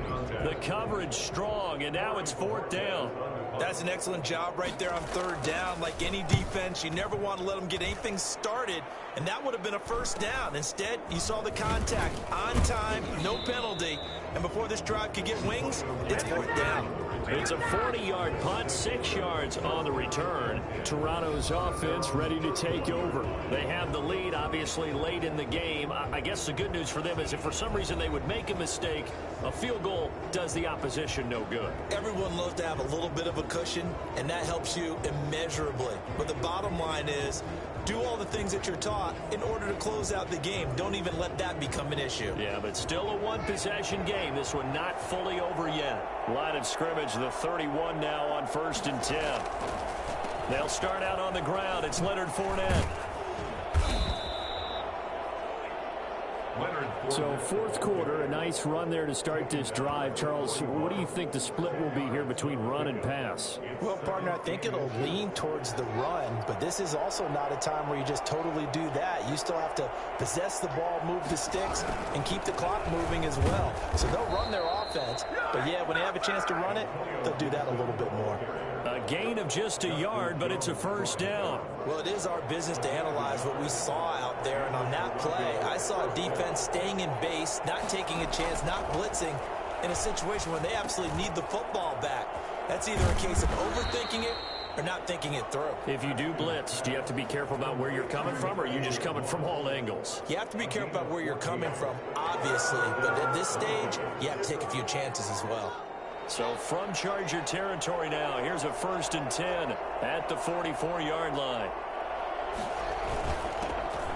[SPEAKER 2] The coverage strong, and now it's 4th down.
[SPEAKER 3] That's an excellent job right there on 3rd down. Like any defense, you never want to let them get anything started, and that would have been a 1st down. Instead, you saw the contact on time, no penalty, and before this drive could get wings, it's 4th down.
[SPEAKER 2] It's a 40-yard punt, 6 yards on the return.
[SPEAKER 5] Toronto's offense ready to take over.
[SPEAKER 2] They have the lead, obviously, late in the game. I guess the good news for them is if for some reason they would make a mistake, a field goal does the opposition no good.
[SPEAKER 3] Everyone loves to have a little bit of a cushion, and that helps you immeasurably. But the bottom line is, do all the things that you're taught in order to close out the game. Don't even let that become an issue.
[SPEAKER 2] Yeah, but still a one-possession game. This one not fully over yet. Line of scrimmage, the 31 now on 1st and 10. They'll start out on the ground. It's Leonard Fournette.
[SPEAKER 5] So 4th quarter, a nice run there to start this drive. Charles, what do you think the split will be here between run and pass?
[SPEAKER 6] Well, partner, I think it'll lean towards the run, but this is also not a time where you just totally do that. You still have to possess the ball, move the sticks, and keep the clock moving as well. So they'll run their offense, but yeah, when they have a chance to run it, they'll do that a little bit more.
[SPEAKER 2] A gain of just a yard, but it's a 1st down.
[SPEAKER 3] Well, it is our business to analyze what we saw out there, and on that play, I saw a defense staying in base, not taking a chance, not blitzing, in a situation where they absolutely need the football back. That's either a case of overthinking it or not thinking it through.
[SPEAKER 2] If you do blitz, do you have to be careful about where you're coming from, or are you just coming from all angles?
[SPEAKER 3] You have to be careful about where you're coming from, obviously, but at this stage, you have to take a few chances as well.
[SPEAKER 2] So from Charger territory now, here's a 1st and 10 at the 44-yard line.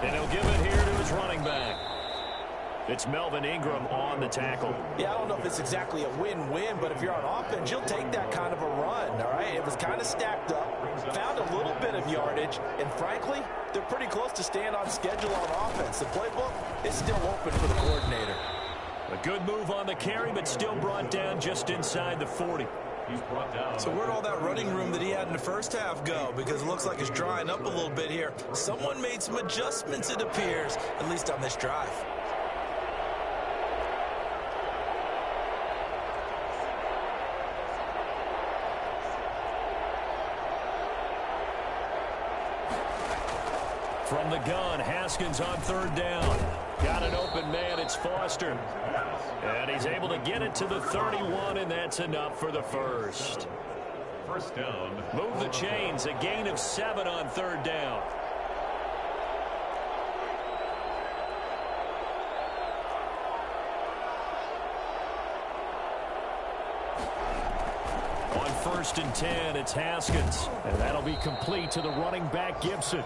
[SPEAKER 2] And he'll give it here to his running back.
[SPEAKER 5] It's Melvin Ingram on the tackle.
[SPEAKER 6] Yeah, I don't know if it's exactly a win-win, but if you're on offense, you'll take that kind of a run, all right? It was kind of stacked up, found a little bit of yardage, and frankly, they're pretty close to staying on schedule on offense. The playbook is still open for the coordinator.
[SPEAKER 5] A good move on the carry, but still brought down just inside the 40.
[SPEAKER 1] He's brought down.
[SPEAKER 3] So where'd all that running room that he had in the first half go? Because it looks like it's drying up a little bit here. Someone made some adjustments, it appears, at least on this drive.
[SPEAKER 5] From the gun, Haskins on third down. Got an open man, it's Foster. And he's able to get it to the 31, and that's enough for the first.
[SPEAKER 1] First down.
[SPEAKER 5] Move the chains, a gain of 7 on third down. First and 10, it's Haskins. And that'll be complete to the running back, Gibson.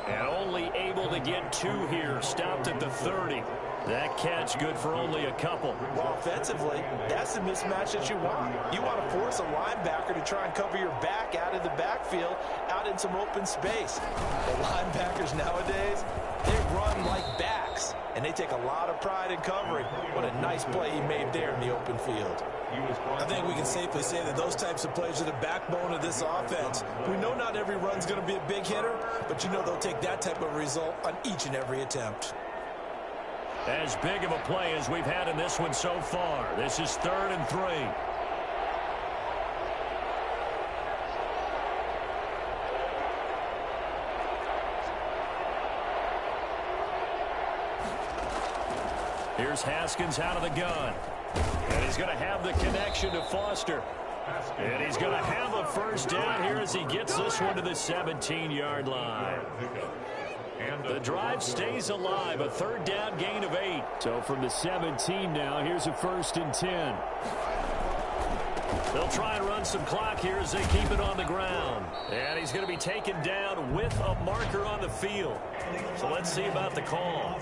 [SPEAKER 5] And only able to get 2 here, stopped at the 30. That catch good for only a couple.
[SPEAKER 6] Well, offensively, that's the mismatch that you want. You want to force a linebacker to try and cover your back out of the backfield, out in some open space. The linebackers nowadays, they run like backs, and they take a lot of pride in covering. What a nice play he made there in the open field.
[SPEAKER 3] I think we can safely say that those types of plays are the backbone of this offense. We know not every run's going to be a big hitter, but you know they'll take that type of result on each and every attempt.
[SPEAKER 5] As big of a play as we've had in this one so far. This is 3rd and 3. Here's Haskins out of the gun. And he's going to have the connection to Foster. And he's going to have a first down here as he gets this one to the 17-yard line. The drive stays alive, a 3rd down gain of 8. So from the 17 now, here's a 1st and 10. They'll try and run some clock here as they keep it on the ground. And he's going to be taken down with a marker on the field. So let's see about the call.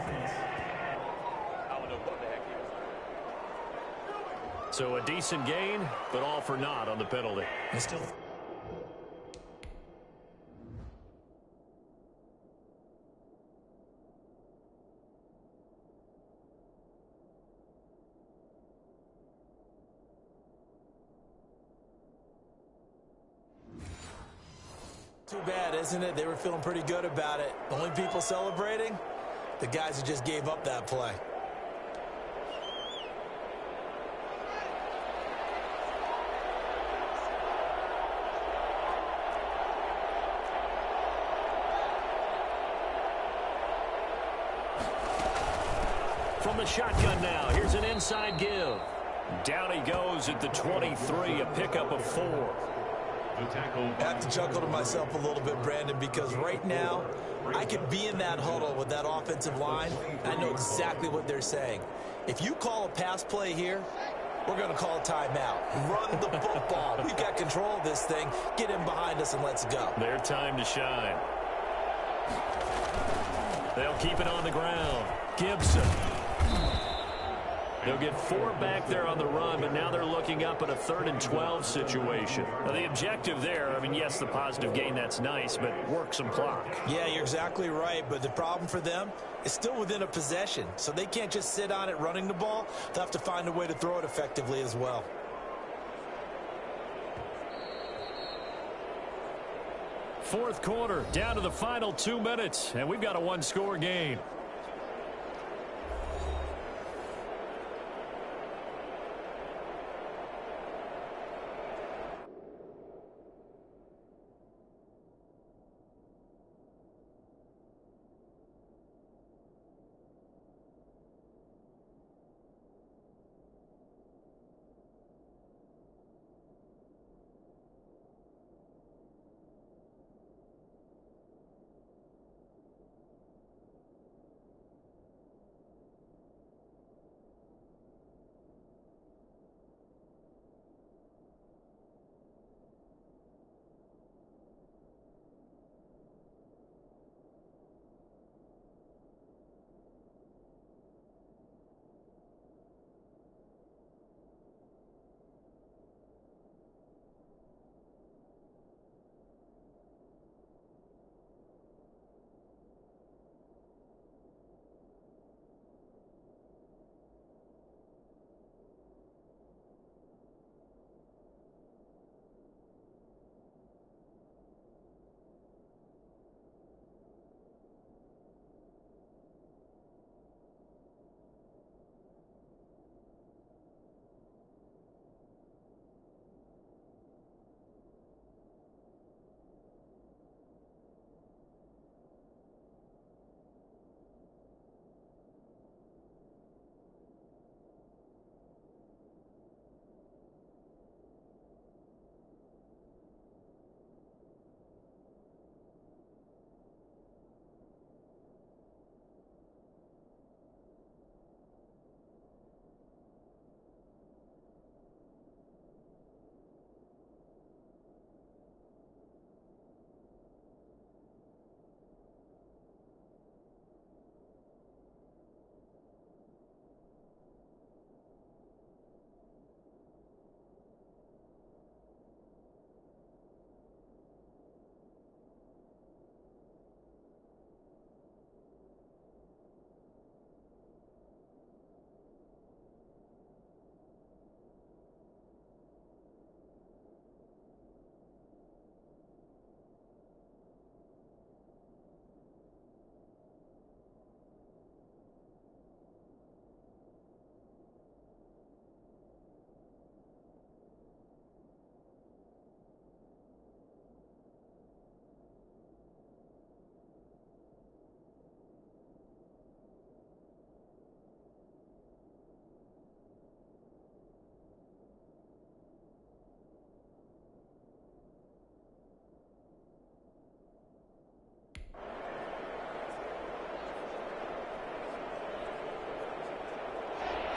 [SPEAKER 5] So a decent gain, but all for naught on the penalty.
[SPEAKER 3] Still.
[SPEAKER 6] Too bad, isn't it? They were feeling pretty good about it. The only people celebrating, the guys who just gave up that play.
[SPEAKER 5] From the shotgun now, here's an inside give. Down he goes at the 23, a pickup of 4.
[SPEAKER 3] I have to chuckle to myself a little bit, Brandon, because right now I could be in that huddle with that offensive line. I know exactly what they're saying. If you call a pass play here, we're going to call a timeout. Run the football. We've got control of this thing. Get in behind us and let's go.
[SPEAKER 5] Their time to shine. They'll keep it on the ground. Gibson. They'll get 4 back there on the run, but now they're looking up at a 3rd and 12 situation. Now, the objective there, I mean, yes, the positive gain, that's nice, but work some clock.
[SPEAKER 6] Yeah, you're exactly right, but the problem for them is still within a possession, so they can't just sit on it running the ball. They'll have to find a way to throw it effectively as well.
[SPEAKER 5] Fourth quarter, down to the final 2 minutes, and we've got a 1-score game.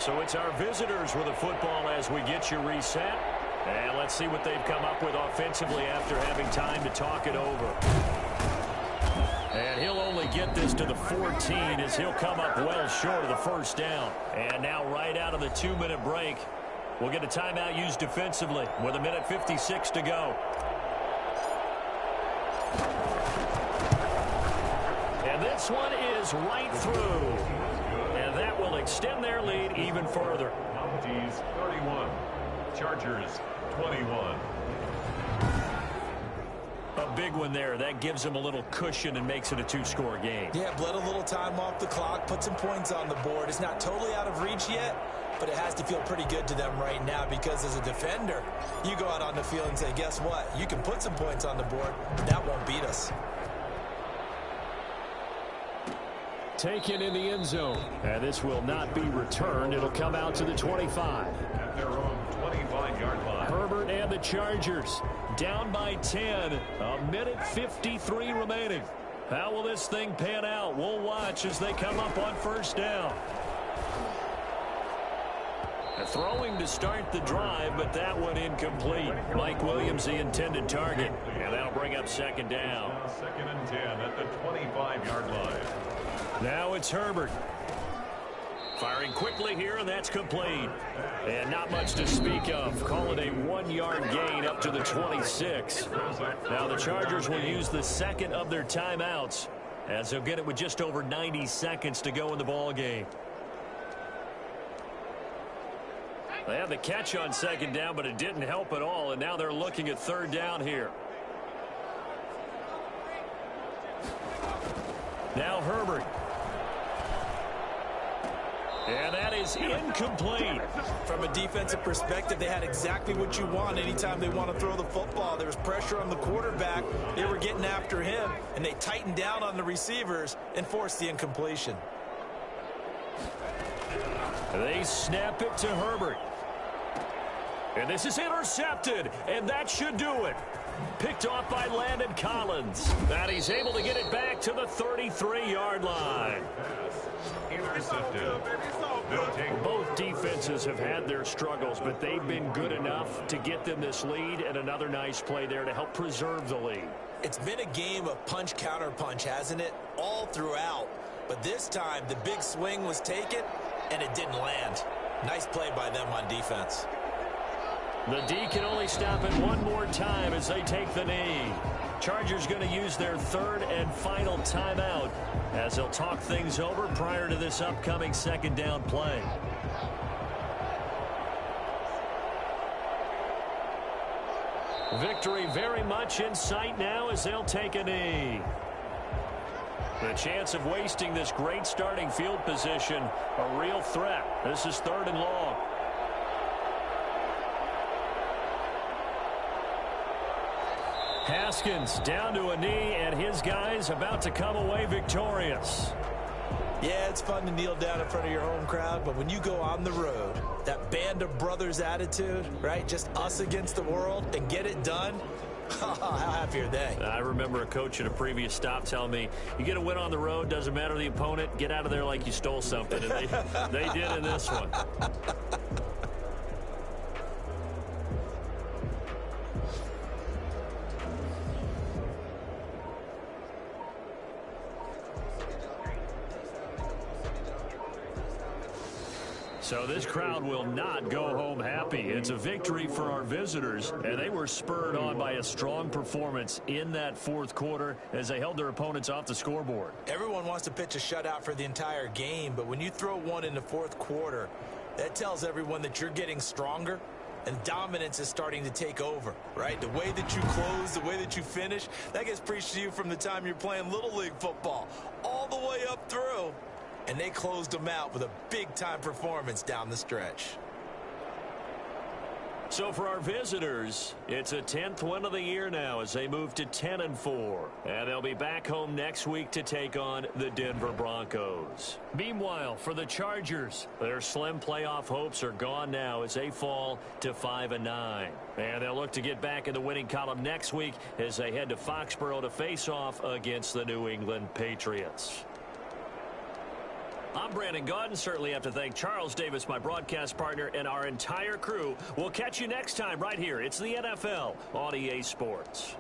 [SPEAKER 2] So it's our visitors with the football as we get you reset. And let's see what they've come up with offensively after having time to talk it over. And he'll only get this to the 14 as he'll come up well short of the first down. And now right out of the 2-minute break, we'll get a timeout used defensively with 1:56 to go. And this one is right through. And that will extend their lead even further.
[SPEAKER 1] Mounties 31, Chargers 21.
[SPEAKER 2] A big one there. That gives them a little cushion and makes it a 2-score game.
[SPEAKER 3] Yeah, bled a little time off the clock, put some points on the board. It's not totally out of reach yet, but it has to feel pretty good to them right now because as a defender, you go out on the field and say, guess what? You can put some points on the board, but that won't beat us.
[SPEAKER 2] Taken in the end zone. And this will not be returned. It'll come out to the 25.
[SPEAKER 1] At their own 25-yard line.
[SPEAKER 2] Herbert and the Chargers down by 10. 1:53 remaining. How will this thing pan out? We'll watch as they come up on first down. Throwing to start the drive, but that one incomplete. Mike Williams, the intended target. And that'll bring up second down.
[SPEAKER 1] Now 2nd and 10 at the 25-yard line.
[SPEAKER 2] Now it's Herbert. Firing quickly here, and that's complete. And not much to speak of. Call it a 1-yard gain up to the 26. Now the Chargers will use the second of their timeouts as they'll get it with just over 90 seconds to go in the ball game. They had the catch on second down, but it didn't help at all, and now they're looking at third down here. Now Herbert. And that is incomplete.
[SPEAKER 3] From a defensive perspective, they had exactly what you want anytime they want to throw the football. There was pressure on the quarterback. They were getting after him, and they tightened down on the receivers and forced the incompletion.
[SPEAKER 2] They snap it to Herbert. And this is intercepted, and that should do it. Picked off by Landon Collins. And he's able to get it back to the 33-yard line.
[SPEAKER 1] Intercepted.
[SPEAKER 2] Both defenses have had their struggles, but they've been good enough to get them this lead, and another nice play there to help preserve the lead.
[SPEAKER 3] It's been a game of punch-counter-punch, hasn't it? All throughout. But this time, the big swing was taken, and it didn't land. Nice play by them on defense.
[SPEAKER 2] The D can only stop it one more time as they take the knee. Chargers going to use their third and final timeout as they'll talk things over prior to this upcoming second down play. Victory very much in sight now as they'll take a knee. The chance of wasting this great starting field position, a real threat. This is 3rd and long. Haskins down to a knee, and his guys about to come away victorious.
[SPEAKER 3] Yeah, it's fun to kneel down in front of your home crowd, but when you go on the road, that band of brothers attitude, right? Just us against the world and get it done. How happy are they?
[SPEAKER 2] I remember a coach at a previous stop telling me, you get a win on the road, doesn't matter the opponent, get out of there like you stole something. And they did in this one. So this crowd will not go home happy. It's a victory for our visitors, and they were spurred on by a strong performance in that fourth quarter as they held their opponents off the scoreboard.
[SPEAKER 3] Everyone wants to pitch a shutout for the entire game, but when you throw one in the fourth quarter, that tells everyone that you're getting stronger and dominance is starting to take over, right? The way that you close, the way that you finish, that gets preached to you from the time you're playing Little League football all the way up through. And they closed them out with a big-time performance down the stretch.
[SPEAKER 2] So for our visitors, it's a 10th win of the year now as they move to 10-4. And they'll be back home next week to take on the Denver Broncos. Meanwhile, for the Chargers, their slim playoff hopes are gone now as they fall to 5-9. And they'll look to get back in the winning column next week as they head to Foxborough to face off against the New England Patriots.
[SPEAKER 5] I'm Brandon Gaudin. Certainly have to thank Charles Davis, my broadcast partner, and our entire crew. We'll catch you next time right here. It's the NFL on EA Sports.